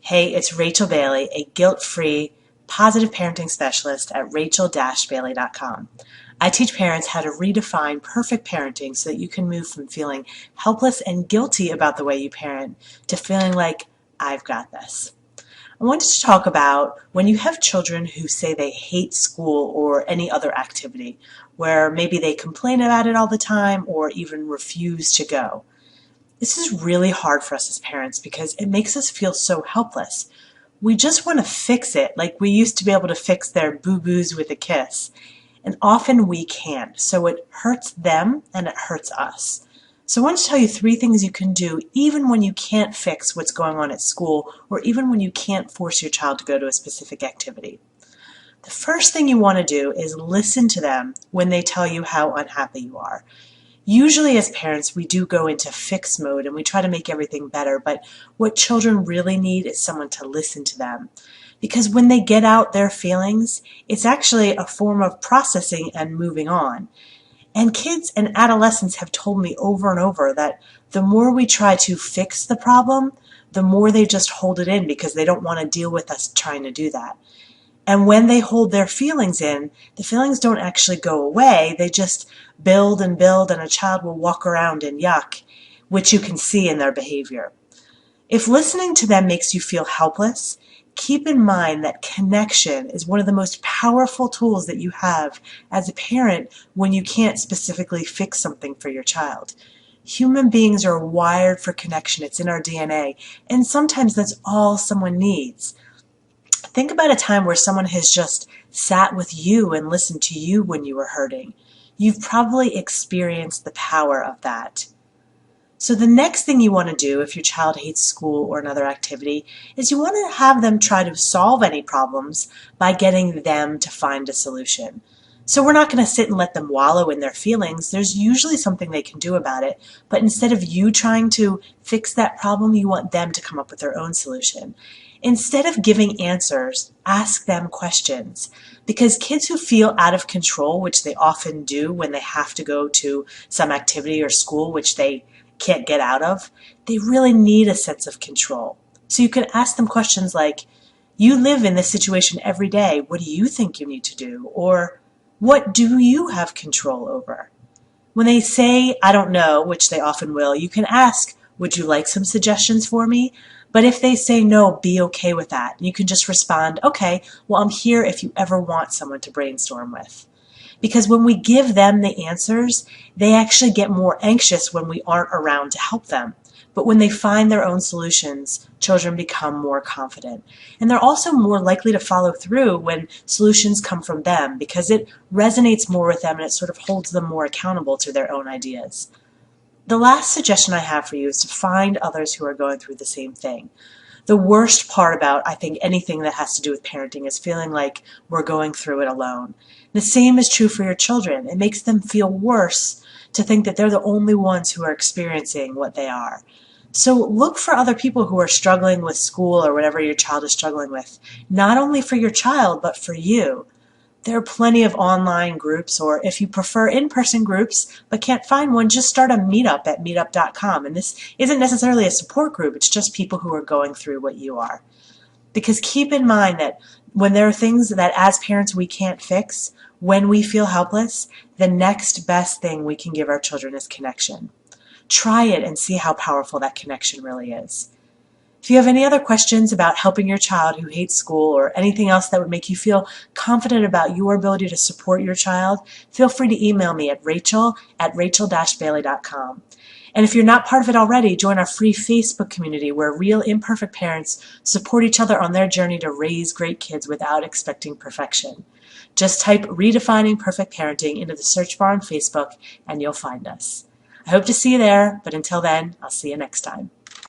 Hey, it's Rachel Bailey, a guilt-free, positive parenting specialist at rachel-bailey.com. I teach parents how to redefine perfect parenting so that you can move from feeling helpless and guilty about the way you parent to feeling like, I've got this. I wanted to talk about when you have children who say they hate school or any other activity, where maybe they complain about it all the time or even refuse to go. This is really hard for us as parents because it makes us feel so helpless. We just want to fix it like we used to be able to fix their boo-boos with a kiss. And often we can't, so it hurts them and it hurts us. So I want to tell you 3 things you can do even when you can't fix what's going on at school or even when you can't force your child to go to a specific activity. The first thing you want to do is listen to them when they tell you how unhappy you are. Usually as parents, we do go into fix mode and we try to make everything better, but what children really need is someone to listen to them. Because when they get out their feelings, it's actually a form of processing and moving on. And kids and adolescents have told me over and over that the more we try to fix the problem, the more they just hold it in because they don't want to deal with us trying to do that. And when they hold their feelings in, the feelings don't actually go away. They just build and build, and a child will walk around in yuck, which you can see in their behavior. If listening to them makes you feel helpless, keep in mind that connection is one of the most powerful tools that you have as a parent when you can't specifically fix something for your child. Human beings are wired for connection. It's in our DNA, and sometimes that's all someone needs. Think about a time where someone has just sat with you and listened to you when you were hurting. You've probably experienced the power of that. So the next thing you want to do if your child hates school or another activity is you want to have them try to solve any problems by getting them to find a solution. So we're not going to sit and let them wallow in their feelings. There's usually something they can do about it. But instead of you trying to fix that problem, you want them to come up with their own solution. Instead of giving answers, ask them questions. Because kids who feel out of control, which they often do when they have to go to some activity or school which they can't get out of, they really need a sense of control. So you can ask them questions like, you live in this situation every day. What do you think you need to do? Or what do you have control over? When they say, I don't know, which they often will, you can ask, would you like some suggestions for me? But if they say no, be okay with that. You can just respond, okay, well, I'm here if you ever want someone to brainstorm with. Because when we give them the answers, they actually get more anxious when we aren't around to help them. But when they find their own solutions, children become more confident. And they're also more likely to follow through when solutions come from them because it resonates more with them and it sort of holds them more accountable to their own ideas. The last suggestion I have for you is to find others who are going through the same thing. The worst part about, I think, anything that has to do with parenting is feeling like we're going through it alone. The same is true for your children. It makes them feel worse to think that they're the only ones who are experiencing what they are. So look for other people who are struggling with school or whatever your child is struggling with, not only for your child, but for you. There are plenty of online groups, or if you prefer in-person groups but can't find one, just start a meetup at meetup.com. And this isn't necessarily a support group, it's just people who are going through what you are. Because keep in mind that when there are things that as parents we can't fix, when we feel helpless, the next best thing we can give our children is connection. Try it and see how powerful that connection really is. If you have any other questions about helping your child who hates school or anything else that would make you feel confident about your ability to support your child, feel free to email me at rachel@bailey.com. And if you're not part of it already, join our free Facebook community where real imperfect parents support each other on their journey to raise great kids without expecting perfection. Just type Redefining Perfect Parenting into the search bar on Facebook and you'll find us. I hope to see you there, but until then, I'll see you next time.